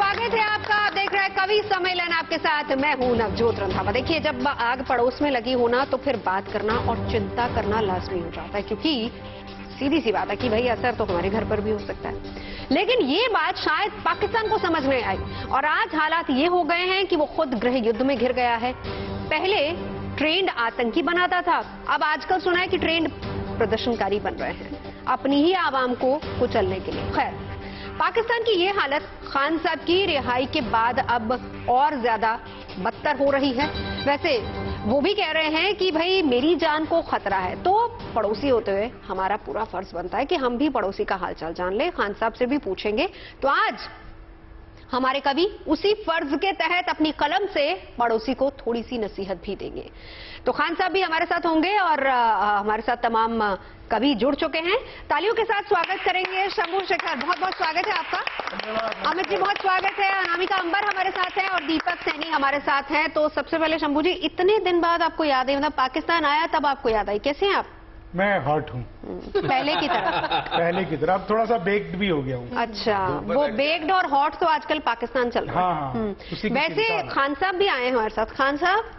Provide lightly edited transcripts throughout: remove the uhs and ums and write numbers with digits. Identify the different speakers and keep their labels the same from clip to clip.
Speaker 1: स्वागत है आपका। आप देख रहे हैं कवि सम्मेलन, आपके साथ मैं हूं नवजोत रंधावा। देखिए, जब आग पड़ोस में लगी हो ना तो फिर बात करना और चिंता करना लाजमी हो जाता है, क्योंकि सीधी सी बात है कि भाई असर तो हमारे घर पर भी हो सकता है। लेकिन ये बात शायद पाकिस्तान को समझ में आई और आज हालात ये हो गए हैं कि वो खुद गृह युद्ध में घिर गया है। पहले ट्रेंड आतंकी बनाता था, अब आजकल सुना है कि ट्रेंड प्रदर्शनकारी बन रहे हैं अपनी ही आवाम को कुचलने के लिए। खैर, पाकिस्तान की ये हालत खान साहब की रिहाई के बाद अब और ज्यादा बदतर हो रही है। वैसे वो भी कह रहे हैं कि भाई मेरी जान को खतरा है, तो पड़ोसी होते हुए हमारा पूरा फर्ज बनता है कि हम भी पड़ोसी का हालचाल जान ले। खान साहब से भी पूछेंगे। तो आज हमारे कवि उसी फर्ज के तहत अपनी कलम से पड़ोसी को थोड़ी सी नसीहत भी देंगे। तो खान साहब भी हमारे साथ होंगे और हमारे साथ तमाम कवि जुड़ चुके हैं। तालियों के साथ स्वागत करेंगे शंभू शेखर, बहुत बहुत स्वागत है आपका। अमित जी बहुत स्वागत है। अनामिका अंबर हमारे साथ है और दीपक सैनी हमारे साथ हैं। तो सबसे पहले शंभू जी, इतने दिन बाद आपको याद है, मतलब पाकिस्तान आया तब आपको याद आई, कैसे हैं आप?
Speaker 2: मैं हर्ट हूँ
Speaker 1: पहले की तरह।
Speaker 2: पहले की तरह अब थोड़ा सा बेक्ड भी हो गया हूँ।
Speaker 1: अच्छा, वो बेक्ड और हॉट तो आजकल पाकिस्तान चल रहा है।
Speaker 2: हाँ,
Speaker 1: वैसे खान साहब भी आए हैं हमारे साथ। खान साहब,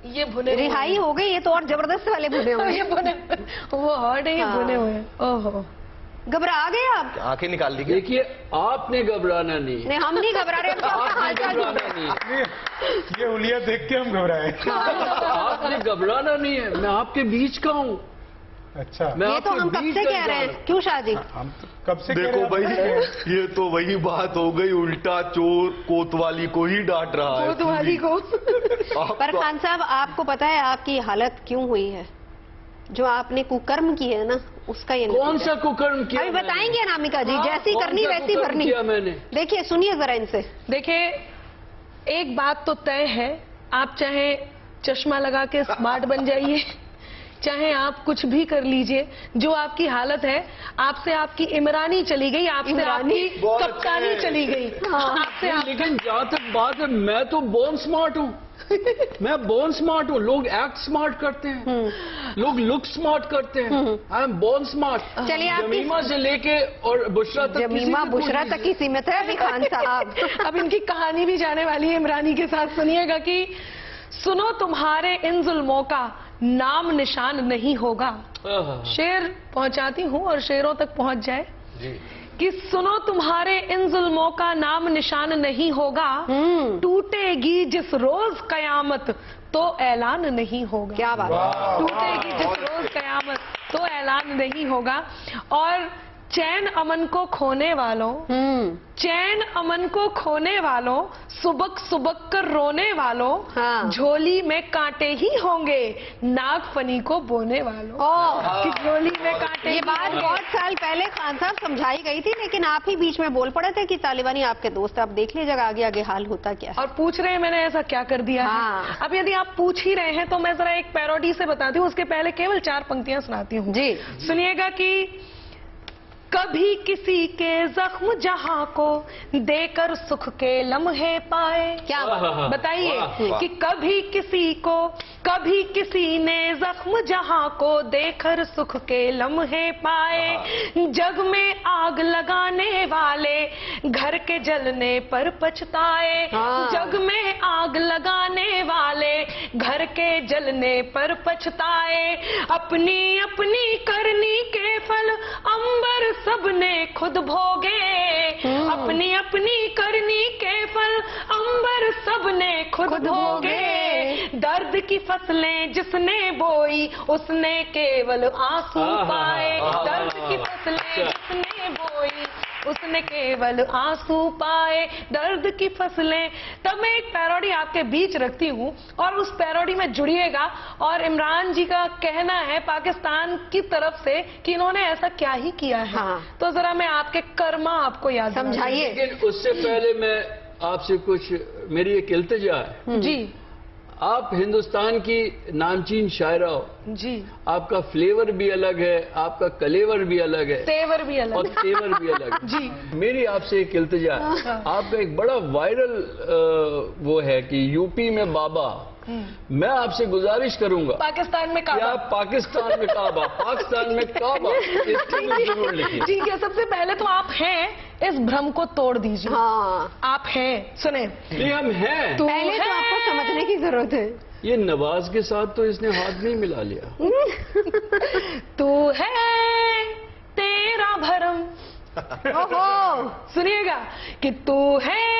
Speaker 3: ये भुने
Speaker 1: रिहाई हो गई, ये तो और जबरदस्त वाले भुने हुए
Speaker 3: ये भुने वो हॉट है, ये भुने हुए हैं। ओहो,
Speaker 1: घबरा गए आप?
Speaker 4: आंखें निकाल ली।
Speaker 5: देखिए, आपने घबराना नहीं।
Speaker 1: नहीं, हम नहीं घबरा रहे, हम तो आपका हालचाल पूछ रहे हैं।
Speaker 2: ये हुलिया देख के हम घबराए।
Speaker 5: आपने घबराना नहीं है, मैं आपके बीच का हूँ।
Speaker 2: अच्छा,
Speaker 1: ये तो हम कब से कह रहे हैं, क्यों शाह जी?
Speaker 2: हम तो कब से
Speaker 4: देखो भाई, ये तो वही बात हो गई, उल्टा चोर कोतवाली को ही डांट रहा है।
Speaker 3: कोतवाली को।
Speaker 1: पर खान साहब, आपको पता है आपकी हालत क्यों हुई है? जो आपने कुकर्म की है ना, उसका ये
Speaker 5: कौन सा कुकर्म किया?
Speaker 1: अभी बताएंगे अनामिका जी। जैसी
Speaker 5: कौन
Speaker 1: करनी
Speaker 5: सा
Speaker 1: वैसी
Speaker 5: कुकर्म
Speaker 1: भरनी।
Speaker 5: किया मैंने?
Speaker 1: देखिए, सुनिए जरा इनसे।
Speaker 3: देखिए, एक बात तो तय है, आप चाहे चश्मा लगा के स्मार्ट बन जाइए, चाहे आप कुछ भी कर लीजिए, जो आपकी हालत है, आपसे आपकी इमरानी चली गई, आपसे आपकी कप्तानी चली गई। आपसे
Speaker 5: लेकिन जहाँ तक बात है, मैं तो बोर्न स्मार्ट हूँ। मैं बोर्न स्मार्ट हूँ। लोग एक्ट स्मार्ट करते हैं, लोग लुक स्मार्ट करते हैं। I am born smart.
Speaker 1: चलिए, आप
Speaker 5: जमीमा से लेके और बुशरा तक,
Speaker 1: जमीमा बुशरा तक ही सीमित है अभी खान साहब।
Speaker 3: अब इनकी कहानी भी जाने वाली है इमरानी के साथ। सुनिएगा कि सुनो तुम्हारे इन जुल्मों का नाम निशान नहीं होगा। शेर पहुंचाती हूँ और शेरों तक पहुंच जाए कि सुनो तुम्हारे इन जुल्मों का नाम निशान नहीं होगा, टूटेगी जिस रोज कयामत तो ऐलान नहीं होगा।
Speaker 1: क्या बात।
Speaker 3: टूटेगी जिस रोज कयामत तो ऐलान नहीं होगा। और चैन अमन को खोने वालों, चैन अमन को खोने वालों, सुबक सुबक कर रोने वालों,
Speaker 1: हाँ।
Speaker 3: झोली में कांटे ही होंगे नागफनी को बोने वालों। कि झोली में कांटे।
Speaker 1: ये बात बहुत साल पहले खान साहब समझाई गई थी, लेकिन आप ही बीच में बोल पड़े थे कि तालिबानी आपके दोस्त। आप देख लीजिएगा आगे आगे हाल होता क्या है।
Speaker 3: और पूछ रहे हैं मैंने ऐसा क्या कर दिया
Speaker 1: हाँ।
Speaker 3: है। अब यदि आप पूछ ही रहे हैं तो मैं जरा एक पैरोडी से बताती हूँ, उसके पहले केवल 4 पंक्तियां सुनाती हूँ
Speaker 1: जी।
Speaker 3: सुनिएगा कि कभी किसी के जख्म जहां को देकर सुख के लम्हे पाए।
Speaker 1: क्या बात।
Speaker 3: बताइए कि कभी किसी ने जख्म जहां को देकर सुख के लम्हे पाए। जग में आग लगाने वाले घर के जलने पर पछताए। जग में आग लगाने वाले घर के जलने पर पछताए। अपनी अपनी करनी के फल अंबर सबने खुद भोगे। अपनी अपनी करनी के फल अंबर सबने खुद भोगे। दर्द की फसलें जिसने बोई उसने केवल आंसू पाए। दर्द की फसलें जिसने बोई उसने केवल आंसू पाए। दर्द की फसलें। तब मैं एक पैरोडी आपके बीच रखती हूँ और उस पैरोडी में जुड़िएगा। और इमरान जी का कहना है पाकिस्तान की तरफ से कि इन्होंने ऐसा क्या ही किया है।
Speaker 1: हाँ।
Speaker 3: तो जरा मैं आपके कर्मा आपको याद
Speaker 1: समझाइए।
Speaker 5: लेकिन उससे पहले मैं आपसे कुछ, मेरी एक इल्तिजा है
Speaker 3: जी।
Speaker 5: आप हिंदुस्तान की नामचीन शायरा हो
Speaker 3: जी।
Speaker 5: आपका फ्लेवर भी अलग है, आपका कलेवर भी अलग है,
Speaker 3: तेवर भी अलग
Speaker 5: और तेवर भी अलग है।
Speaker 3: जी।
Speaker 5: मेरी आपसे एक इल्तिजा है, आपका एक बड़ा वायरल वो है कि यूपी में बाबा। मैं आपसे गुजारिश करूंगा
Speaker 3: पाकिस्तान में
Speaker 5: कि
Speaker 3: काबा।
Speaker 5: आप पाकिस्तान में काबा, पाकिस्तान में काबा, इसको जरूर लिखिए।
Speaker 3: ठीक है, सबसे पहले तो आप हैं इस भ्रम को तोड़ दीजिए।
Speaker 1: हाँ,
Speaker 3: आप हैं, सुने।
Speaker 5: नहीं हम हैं।
Speaker 1: पहले तो आपको समझने की जरूरत है।
Speaker 5: ये नवाज के साथ तो इसने हाथ नहीं मिला लिया।
Speaker 3: तू है तेरा भरम।
Speaker 1: ओहो,
Speaker 3: सुनिएगा कि तू है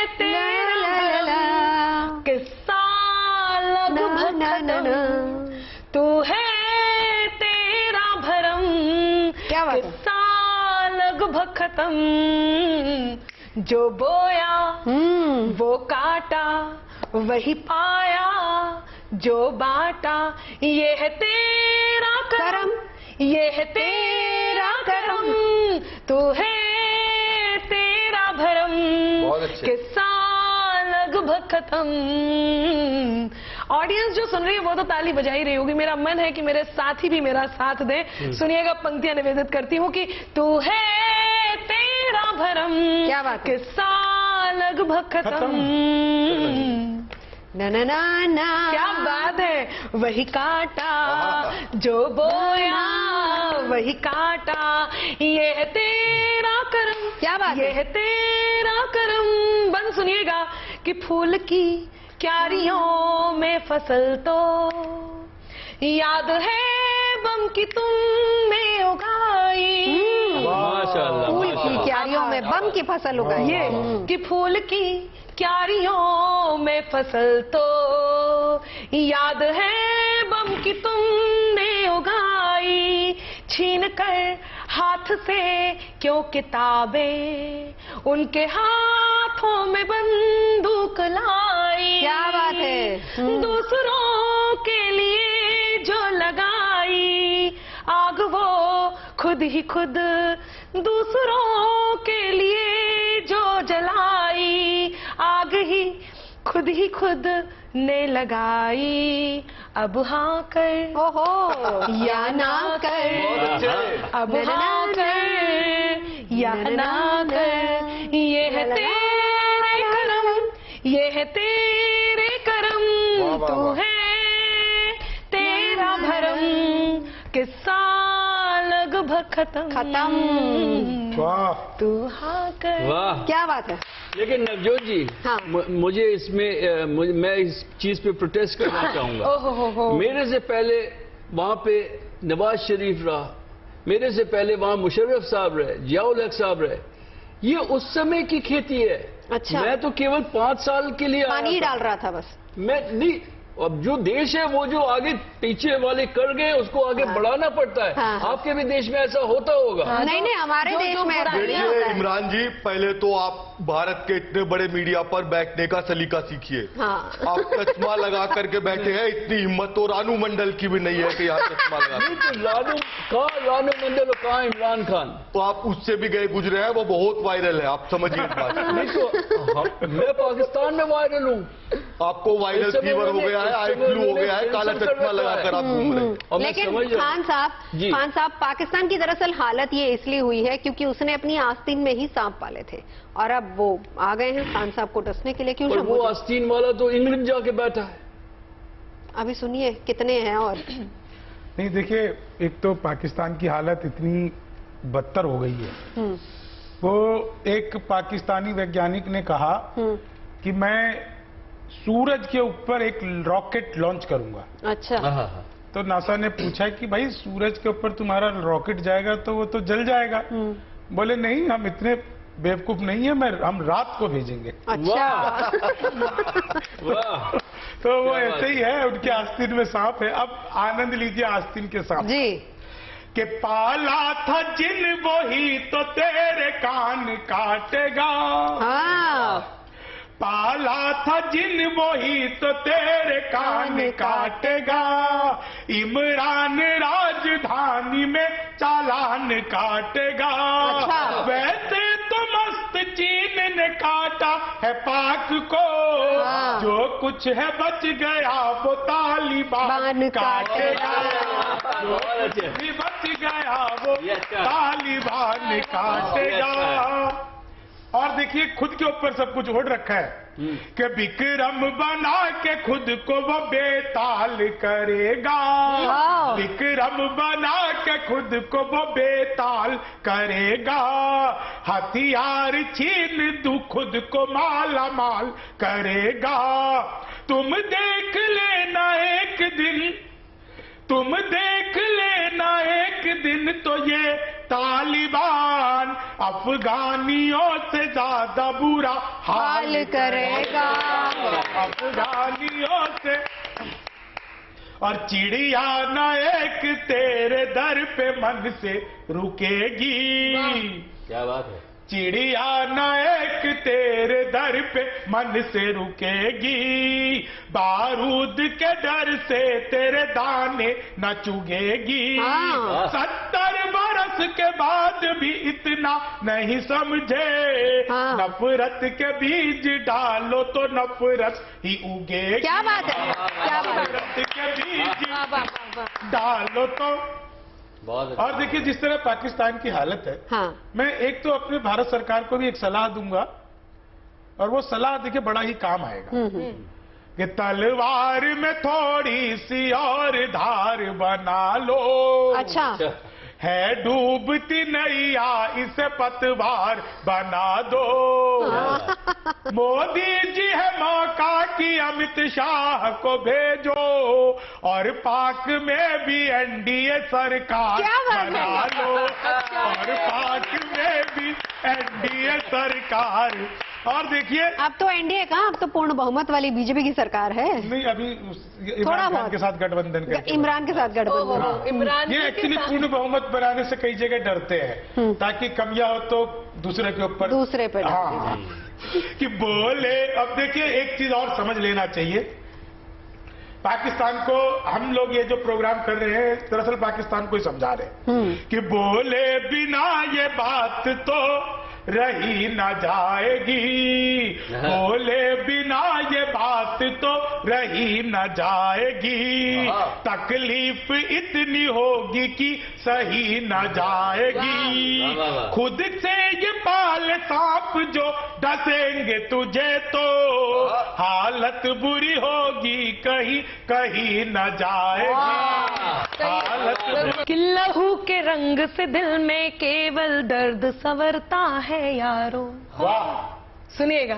Speaker 3: तेरा भरम, किस्सा लगभग खत्म। तू है तेरा भरम,
Speaker 1: क्या बात है?
Speaker 3: किस्सा लगभग खत्म। जो बोया वो काटा, वही पाया जो बाटा। ये है तेरा करम, ये है तेरा करम। तू है तेरा भरम,
Speaker 4: बहुत अच्छे।
Speaker 3: किस्सा लगभग खत्म। ऑडियंस जो सुन रही है वो तो ताली बजा ही रही होगी। मेरा मन है कि मेरे साथी भी मेरा साथ दें। सुनिएगा, पंक्तियां निवेदित करती हूँ कि तू है तेरा भरम,
Speaker 1: क्या बात है?
Speaker 3: किस्सा लगभग खत्म।
Speaker 1: ना ना ना ना,
Speaker 3: क्या बात है। वही काटा जो बोया, वही काटा। ये है तेरा करम,
Speaker 1: क्या बात
Speaker 3: ये
Speaker 1: है?
Speaker 3: है तेरा करम। बंद सुनिएगा कि फूल की क्यारियों में फसल तो याद है बम की तुमने उगाई।
Speaker 5: माशाल्लाह,
Speaker 1: फूल की
Speaker 5: माशाल्लाह।
Speaker 1: क्यारियों में बम की फसल उगाई।
Speaker 3: ये कि फूल की क्यारियों में फसल तो याद है बम की तुमने उगाई। छीन कर हाथ से क्यों किताबें, उनके हाथों में बंदूक लाई।
Speaker 1: क्या बात है?
Speaker 3: दूसरों के लिए जो लगाई आग, वो खुद ही खुद दूसरों के लिए जो जलाई। आग ही खुद ने लगाई। अब हाँ कर
Speaker 1: ओहो,
Speaker 3: या ना कर, अब हाँ कर या ना कर। ये है तेरे करम, ये है तेरे करम।
Speaker 4: वाह, वाह,
Speaker 3: तू
Speaker 4: वाह।
Speaker 3: है तेरा भरम, किस्सा लगभग खत्म।
Speaker 2: वाह,
Speaker 3: तू हाँ कर।
Speaker 5: वाह।
Speaker 1: क्या बात है?
Speaker 5: लेकिन नवजोत जी,
Speaker 1: हाँ।
Speaker 5: मुझे इसमें मैं इस चीज पे प्रोटेस्ट करना चाहूंगा।
Speaker 3: ओहो,
Speaker 5: मेरे से पहले वहां पे नवाज शरीफ रहा, मेरे से पहले वहां मुशर्रफ साहब रहे, जियाउल हक साहब रहे। ये उस समय की खेती है।
Speaker 1: अच्छा।
Speaker 5: मैं तो केवल 5 साल के लिए आया
Speaker 1: पानी
Speaker 5: था।
Speaker 1: डाल रहा था बस।
Speaker 5: मैं नहीं, अब जो देश है वो जो आगे पीछे वाले कर गए उसको आगे बढ़ाना पड़ता है।
Speaker 1: हाँ, हाँ।
Speaker 5: आपके भी देश में ऐसा होता होगा।
Speaker 1: नहीं नहीं, हमारे
Speaker 3: जो-
Speaker 1: देश
Speaker 3: जो
Speaker 1: में ऐसा नहीं
Speaker 4: देखिए
Speaker 1: होता है।
Speaker 4: इमरान जी, पहले तो आप भारत के इतने बड़े मीडिया पर बैठने का सलीका सीखिए।
Speaker 1: हाँ।
Speaker 4: आप चश्मा लगा करके बैठे हैं, इतनी हिम्मत तो रानू मंडल की भी नहीं है कि यहाँ चश्मा लगा।
Speaker 5: नहीं तो रानू मंडल और कहाँ इमरान खान।
Speaker 4: तो आप उससे भी गए गुजरे हैं, वो बहुत वायरल है, आप समझिए इस बात को।
Speaker 5: नहीं तो मैं पाकिस्तान में वायरल हूँ।
Speaker 4: आपको वायरल
Speaker 5: इस समय
Speaker 4: फीवर हो गया है, आई फ्लू हो गया है, काला
Speaker 5: सेंसर कर
Speaker 4: चश्मा
Speaker 5: रखा
Speaker 4: लगाकर
Speaker 5: है।
Speaker 4: आप घूम रहे हैं।
Speaker 5: और मैं
Speaker 1: लेकिन
Speaker 5: समझ रहा
Speaker 1: खान
Speaker 5: जी।
Speaker 1: साहब, पाकिस्तान की दरअसल हालत ये इसलिए हुई है क्योंकि उसने अपनी आस्तीन में ही सांप पाले थे और अब वो आ गए हैं खान साहब को डसने के लिए। क्यों
Speaker 5: और वो
Speaker 1: शंभू जी?
Speaker 5: आस्तीन वाला तो इंग्लैंड जाके बैठा है।
Speaker 1: अभी सुनिए कितने हैं। और
Speaker 2: नहीं देखिए, एक तो पाकिस्तान की हालत इतनी बदतर हो गई है। वो एक पाकिस्तानी वैज्ञानिक ने कहा कि मैं सूरज के ऊपर एक रॉकेट लॉन्च करूंगा।
Speaker 1: अच्छा,
Speaker 2: तो नासा ने पूछा कि भाई सूरज के ऊपर तुम्हारा रॉकेट जाएगा तो वो तो जल जाएगा। बोले नहीं, हम इतने बेवकूफ नहीं है, हम रात को भेजेंगे।
Speaker 1: अच्छा।
Speaker 5: वाह।
Speaker 2: तो वो
Speaker 5: क्या बात
Speaker 2: ऐसे ही है, उनके आस्तीन में सांप है। अब आनंद लीजिए आस्तीन के सांप
Speaker 1: जी।
Speaker 2: के पाला था जिन वही तो तेरे कान काटेगा।
Speaker 1: हाँ,
Speaker 2: पाला था जिन वही तो तेरे कान काटेगा। इमरान राजधानी में चालान काटेगा।
Speaker 1: अच्छा।
Speaker 2: वैसे तो मस्त चीन ने काटा है पाक को।
Speaker 1: हाँ।
Speaker 2: जो कुछ है बच गया वो तालिबान
Speaker 1: बान
Speaker 2: काटेगा। जो
Speaker 5: बहुत अच्छे।
Speaker 2: भी बच गया वो
Speaker 5: ये अच्छा।
Speaker 2: तालिबान काटेगा। और देखिए देखिए खुद के ऊपर सब कुछ ओढ़ रखा है कि विक्रम बना के खुद को वो बेताल करेगा, विक्रम बना के खुद को वो बेताल करेगा, हथियार छीन तू खुद को माला माल करेगा। तुम देख लेना एक दिन, तुम देख लेना एक दिन तो ये तालिबान अफगानियों से ज्यादा बुरा हाल करेगा, अफगानियों से। और चिड़िया न एक तेरे दर पे मन से रुकेगी,
Speaker 4: क्या बात है।
Speaker 2: चिड़िया न एक तेरे दर पे मन से रुकेगी, बारूद के डर से तेरे दाने न चुगेगी। 70 बरस के बाद भी इतना नहीं समझे, नफरत के बीज डालो तो नफरत ही उगेगी।
Speaker 1: क्या बात है, क्या बात है।
Speaker 2: नफरत के बीज डालो तो। और देखिए जिस तरह पाकिस्तान की हालत है, मैं एक तो अपने भारत सरकार को भी एक सलाह दूंगा, और वो सलाह देखिए बड़ा ही काम आएगा कि तलवार में थोड़ी सी और धार बना लो। अच्छा, है डूबती नैया इसे पतवार बना दो। मोदी जी है मौका कि अमित शाह को भेजो, और पाक में भी एनडीए सरकार बना लो, और पाक में भी एनडीए सरकार। और देखिए
Speaker 1: अब तो एनडीए कहाँ, अब तो पूर्ण बहुमत वाली बीजेपी की सरकार है।
Speaker 2: नहीं, अभी इमरान खान के साथ गठबंधन करके,
Speaker 1: इमरान के साथ गठबंधन।
Speaker 3: इमरान
Speaker 2: ये एक्चुअली पूर्ण बहुमत बनाने से कई जगह डरते हैं ताकि कमियां हो तो दूसरे के ऊपर,
Speaker 1: दूसरे पे
Speaker 2: हाँ कि बोले। अब देखिए एक चीज और समझ लेना चाहिए, पाकिस्तान को हम लोग ये जो प्रोग्राम कर रहे हैं दरअसल पाकिस्तान को ही समझा रहे हैं कि बोले बिना ये बात तो रही न जाएगी, बोले बिना ये बात तो रही न जाएगी, तकलीफ इतनी होगी कि सही न जाएगी। खुद से ये पाल सांप जो डसेंगे तुझे तो हालत बुरी होगी, कहीं कहीं न जाएगी हालत।
Speaker 3: कि लहू के रंग से दिल में केवल दर्द संवरता है यारो।
Speaker 2: वाह,
Speaker 3: सुनिएगा,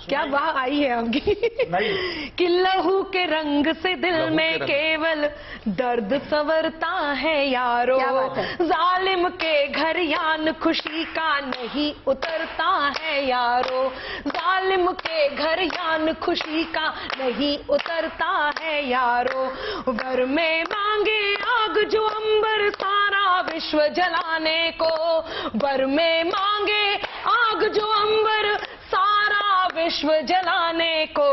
Speaker 3: क्या वाह आई है आपकी।
Speaker 2: नहीं,
Speaker 3: कि लहू के रंग से दिल में केवल दर्द संवरता है यारो, जालिम के घर यान खुशी का नहीं उतरता है यारो, जालिम के घर यान खुशी का नहीं उतरता है यारो। वर में मांगे आग जो अंबर सारा विश्व जलाने को, वर में मांगे आग जो अंबर सारा विश्व जलाने को,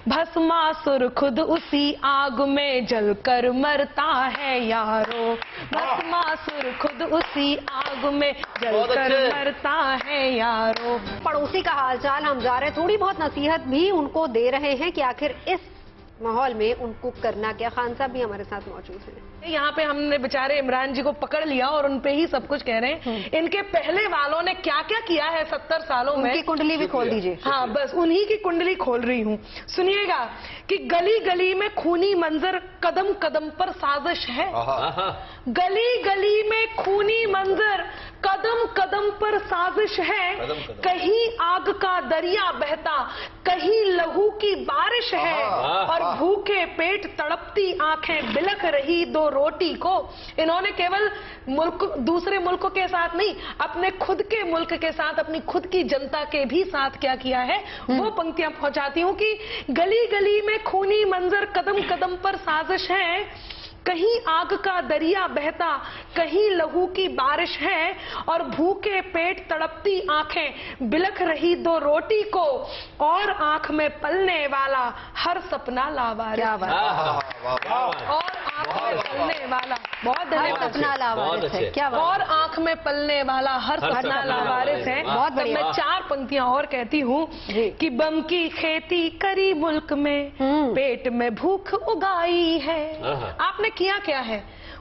Speaker 3: भस्मासुर खुद उसी आग में जलकर मरता है यारो, भस्मासुर खुद उसी आग में जलकर मरता है यारो।
Speaker 1: पड़ोसी का हालचाल हम जा रहे, थोड़ी बहुत नसीहत भी उनको दे रहे हैं कि आखिर इस माहौल में उनको करना क्या। खान साहब भी हमारे साथ मौजूद हैं।
Speaker 3: यहाँ पे हमने बेचारे इमरान जी को पकड़ लिया और उन पे ही सब कुछ कह रहे हैं। इनके पहले वालों ने क्या क्या किया है 70 सालों में,
Speaker 1: उनकी कुंडली भी खोल दीजिए।
Speaker 3: हाँ, बस उन्हीं की कुंडली खोल रही हूँ। सुनिएगा कि गली गली में खूनी मंजर, कदम कदम पर साजिश है, गली गली में खूनी मंजर, कदम कदम पर साजिश है, कहीं आग का दरिया बहता, कहीं लहू की बारिश है, और भूखे पेट तड़पती आंखें बिलख रही दो रोटी को। इन्होंने केवल मुल्क, दूसरे मुल्कों के साथ नहीं, अपने खुद के मुल्क के साथ, अपनी खुद की जनता के भी साथ क्या किया है वो पंक्तियां पहुंचाती हूं कि गली गली में खूनी मंजर, कदम कदम पर साजिश है, कहीं आग का दरिया बहता, कहीं लहू की बारिश है, और भूखे पेट तड़पती आंखें बिलख रही दो रोटी को, और आंख में पलने वाला हर सपना लावारिस।
Speaker 1: क्या बात,
Speaker 3: और आंख में पलने वाला, बहुत
Speaker 1: सपना लावारिस है, क्या बात।
Speaker 3: और आंख में पलने वाला हर सपना लावारिस है।
Speaker 1: बहुत बढ़िया।
Speaker 3: मैं 4 पंक्तियां और कहती हूँ कि बम की खेती करी मुल्क में, पेट में भूख उगाई है। आपने किया क्या है?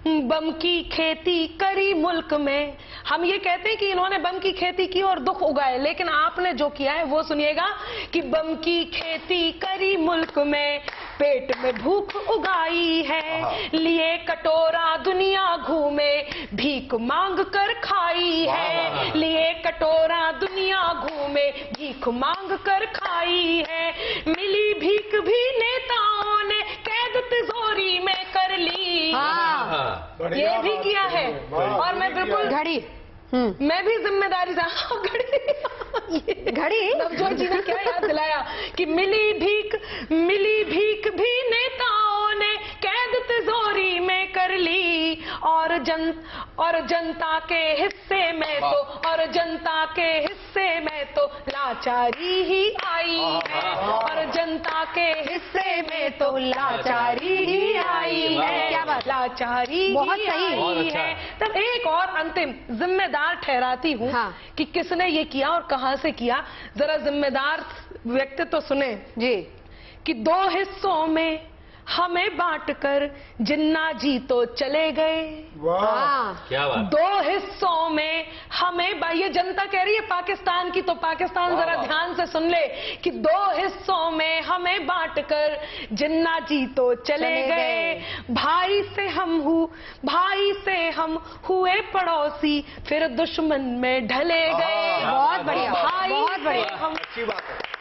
Speaker 3: बम की खेती करी मुल्क में। हम ये कहते हैं कि इन्होंने बम की खेती की और दुख उगाए, लेकिन आपने जो किया है वो सुनिएगा कि बम की खेती करी मुल्क में, पेट में भूख उगाई है, लिए कटोरा दुनिया घूमे, भीख मांग कर खाई है, लिए कटोरा दुनिया घूमे, भीख मांग कर खाई है, मिली भीख भी नेताओं ने कैद तिजोरी में कर ली। ये भी किया है। और मैं बिल्कुल
Speaker 1: घड़ी
Speaker 3: मैं भी जिम्मेदारी से
Speaker 1: घड़ी
Speaker 3: नवजोत जी ने क्या याद दिलाया कि मिली भीख भी नेताओं ने कैद तिजोरी में कर ली, और जनता के हिस्से में तो लाचारी ही आई है, और जनता के हिस्से में तो लाचारी ही आई है।
Speaker 1: क्या बात,
Speaker 3: लाचारी
Speaker 1: बहुत
Speaker 3: ही
Speaker 1: सही।
Speaker 3: आई है। तब एक और अंतिम जिम्मेदार ठहराती हूँ कि किसने ये किया और कहां से किया। जरा जिम्मेदार व्यक्ति तो सुने
Speaker 1: जी
Speaker 3: कि 2 हिस्सों में हमें बांटकर जिन्ना जी तो चले गए।
Speaker 5: क्या बात।
Speaker 3: 2 हिस्सों में हमें, ये जनता कह रही है पाकिस्तान की, तो पाकिस्तान जरा ध्यान से सुन ले कि 2 हिस्सों में हमें बांटकर जिन्ना जी तो चले गए। भाई से हम हुए पड़ोसी, फिर दुश्मन में ढले गए।
Speaker 1: बहुत बढ़िया, बहुत बढ़िया।
Speaker 3: हम
Speaker 4: अच्छी बात है।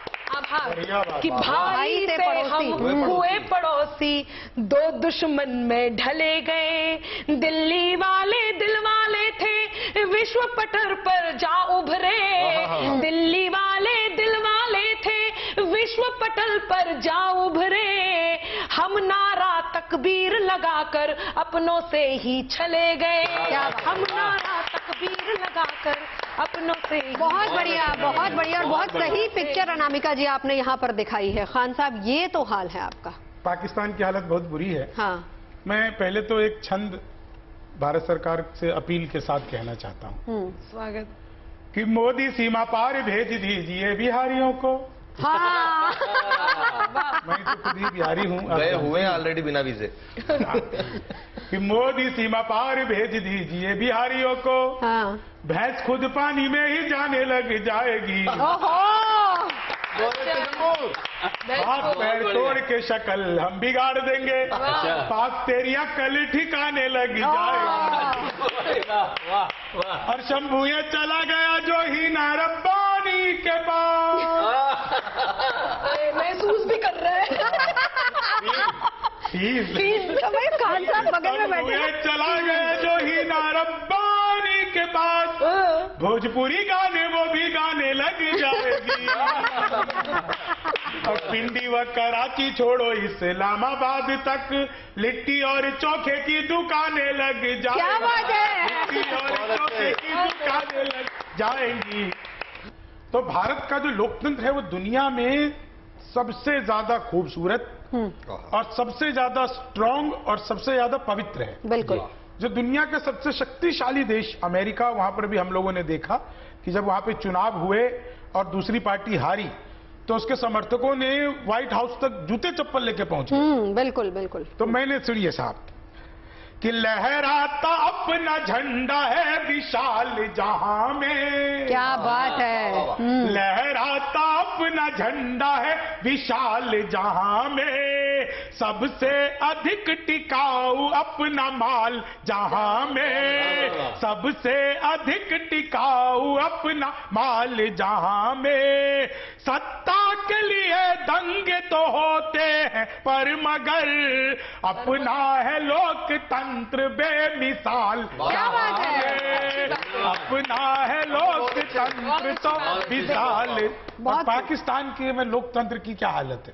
Speaker 3: कि भाई से हम हुए पड़ोसी, 2 दुश्मन में ढले गए। दिल्ली वाले दिल वाले थे, विश्व पटल पर जा उभरे। दिल्ली वाले दिल वाले थे, विश्व पटल पर जा उभरे। हम नारा तकबीर लगाकर अपनों से ही चले गए। हम नारा तकबीर लगाकर अपनों से।
Speaker 1: बहुत बढ़िया, बहुत बढ़िया और बहुत सही पिक्चर अनामिका जी आपने यहाँ पर दिखाई है। खान साहब, ये तो हाल है आपका।
Speaker 2: पाकिस्तान की हालत बहुत बुरी है।
Speaker 1: हाँ,
Speaker 2: मैं पहले तो एक छंद भारत सरकार से अपील के साथ कहना चाहता हूँ
Speaker 3: स्वागत
Speaker 2: कि मोदी सीमा पार भेज दीजिए बिहारियों को।
Speaker 1: हाँ।
Speaker 2: मैं तो खुद ही बिहारी हूँ।
Speaker 4: गए हुए हैं ऑलरेडी बिना वीजे।
Speaker 2: कि मोदी सीमा पार भेज दीजिए बिहारियों को,
Speaker 1: हाँ।
Speaker 2: भैंस खुद पानी में ही जाने लग जाएगी। हाथ पैर तोड़ के शक्ल हम बिगाड़ देंगे, पास तेरी अक्ल ठिकाने लग जाएगी। और शंभू ये चला गया जो ही ना रब्बानी के पास।
Speaker 3: महसूस भी कर रहे हैं।
Speaker 1: खान साहब बगल में बैठे
Speaker 2: ये चला गया जो ही ना रब्बानी के पास, भोजपुरी गाने वो भी गाने लग जाएगी। और पिंडी व कराची छोड़ो इस्लामाबाद तक, लिट्टी और चोखे की दुकानें लग जाएंगी।
Speaker 1: क्या बात है।
Speaker 2: लिट्टी और चोखे की दुकानें लग जाएंगी। तो भारत का जो लोकतंत्र है वो दुनिया में सबसे ज्यादा खूबसूरत और सबसे ज्यादा स्ट्रांग और सबसे ज्यादा पवित्र है।
Speaker 1: बिल्कुल।
Speaker 2: जो दुनिया का सबसे शक्तिशाली देश अमेरिका, वहां पर भी हम लोगों ने देखा कि जब वहां पे चुनाव हुए और दूसरी पार्टी हारी तो उसके समर्थकों ने व्हाइट हाउस तक जूते चप्पल लेके पहुंचे।
Speaker 1: बिल्कुल बिल्कुल।
Speaker 2: तो मैंने सुनिए साहब कि लहराता अपना झंडा है विशाल जहां में।
Speaker 1: क्या बात है।
Speaker 2: लहराता अपना झंडा है विशाल जहां में, सबसे अधिक टिकाऊ अपना माल जहां में, सबसे अधिक टिकाऊ अपना माल जहां में। सत्ता के लिए दंगे तो होते हैं पर मगर अपना है लोकतंत्र बेमिसाल।
Speaker 1: क्या बात है।
Speaker 2: अपना है लोकतंत्र तो मिसाल। और पाकिस्तान के में लोकतंत्र की क्या हालत है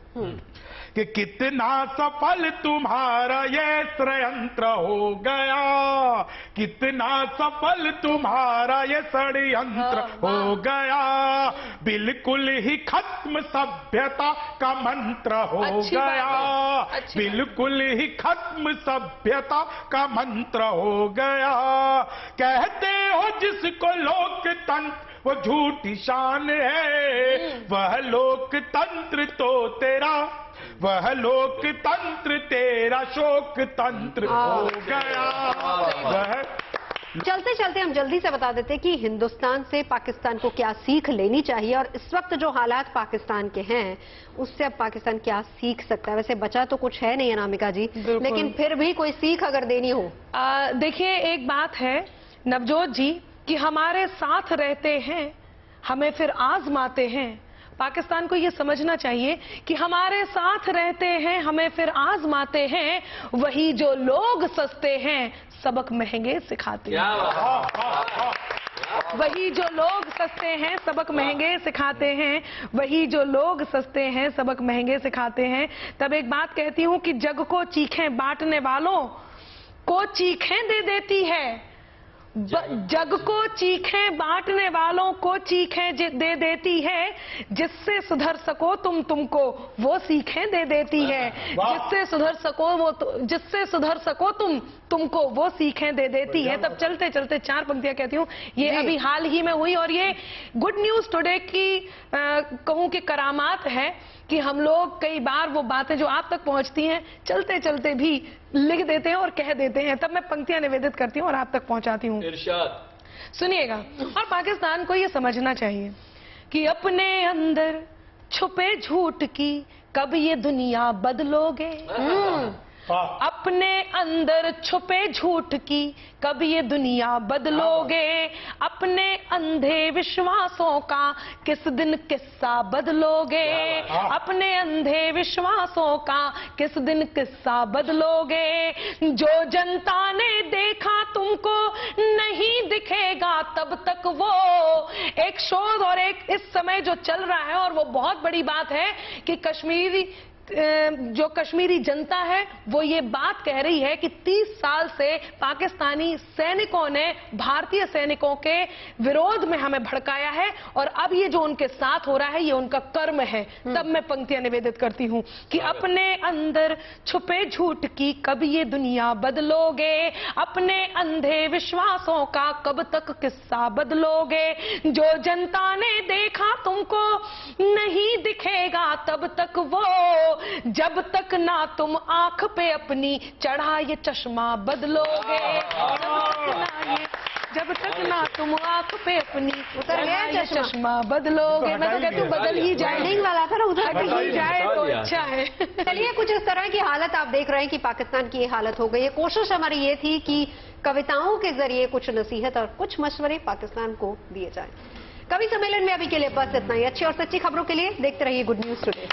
Speaker 2: कि कितना सफल तुम्हारा ये षड्यंत्र हो गया, कितना सफल तुम्हारा ये षड्यंत्र हो गया। बिल्कुल ही खत्म सभ्यता का मंत्र हो गया, बिल्कुल ही खत्म सभ्यता का मंत्र हो गया। कहते हो जिसको लोकतंत्र वो झूठी शान है, वह लोकतंत्र तो तेरा वह लोकतंत्र तेरा शोक तंत्र हो गया। वह
Speaker 1: चलते चलते हम जल्दी से बता देते कि हिंदुस्तान से पाकिस्तान को क्या सीख लेनी चाहिए और इस वक्त जो हालात पाकिस्तान के हैं उससे अब पाकिस्तान क्या सीख सकता है। वैसे बचा तो कुछ है नहीं अनामिका जी, लेकिन फिर भी कोई सीख अगर देनी हो।
Speaker 3: देखिए एक बात है नवजोत जी कि हमारे साथ रहते हैं हमें फिर आजमाते हैं। पाकिस्तान को ये समझना चाहिए कि हमारे साथ रहते हैं हमें फिर आजमाते हैं, वही जो लोग सस्ते हैं सबक महंगे सिखाते हैं। वही जो लोग सस्ते हैं सबक महंगे सिखाते हैं, वही जो लोग सस्ते हैं सबक महंगे सिखाते हैं। तब एक बात कहती हूँ कि जग को चीखें बांटने वालों को चीखें दे देती है, जग को चीखें बांटने वालों को चीखें दे देती है, जिससे सुधर सको तुमको वो सीखें दे देती है, जिससे सुधर सको तुमको वो सीखें दे देती है। तब चलते चलते चार पंक्तियां कहती हूँ, ये अभी हाल ही में हुई और ये गुड न्यूज टुडे की कहूँ कि करामात है कि हम लोग कई बार वो बातें जो आप तक पहुंचती हैं चलते चलते भी लिख देते हैं और कह देते हैं। तब मैं पंक्तियां निवेदित करती हूँ और आप तक पहुंचाती हूँ।
Speaker 5: इरशाद
Speaker 3: सुनिएगा। और पाकिस्तान को ये समझना चाहिए कि अपने अंदर छुपे झूठ की कब ये दुनिया बदलोगे। अपने अंदर छुपे झूठ की कब ये दुनिया बदलोगे, अपने अंधे विश्वासों का किस दिन किस्सा बदलोगे, अपने अंधे विश्वासों का किस दिन किस्सा बदलोगे। जो जनता ने देखा तुमको नहीं दिखेगा तब तक वो एक शोध और एक इस समय जो चल रहा है और वो बहुत बड़ी बात है कि जो कश्मीरी जनता है वो ये बात कह रही है कि 30 साल से पाकिस्तानी सैनिकों ने भारतीय सैनिकों के विरोध में हमें भड़काया है और अब ये जो उनके साथ हो रहा है ये उनका कर्म है। तब मैं पंक्तियां निवेदित करती हूँ कि अपने अंदर छुपे झूठ की कब ये दुनिया बदलोगे, अपने अंधे विश्वासों का कब तक किस्सा बदलोगे। जो जनता ने देखा तुमको नहीं दिखेगा तब तक वो, जब तक ना तुम आंख पे अपनी चढ़ा ये चश्मा बदलोगे, जब तक ना तुम आंख पे अपनी चढ़ा ये चश्मा बदलोगे। मैं तो कहती हूँ बदल ही जाए
Speaker 1: वाला था ना, उधर
Speaker 3: ही जाए तो अच्छा है।
Speaker 1: चलिए कुछ इस तरह की हालत आप देख रहे हैं कि पाकिस्तान की ये हालत हो गई है। कोशिश हमारी ये थी कि कविताओं के जरिए कुछ नसीहत और कुछ मशवरे पाकिस्तान को दिए जाएं। कवि सम्मेलन में अभी के लिए बस इतना ही। अच्छी और सच्ची खबरों के लिए देखते रहिए गुड न्यूज टुडे।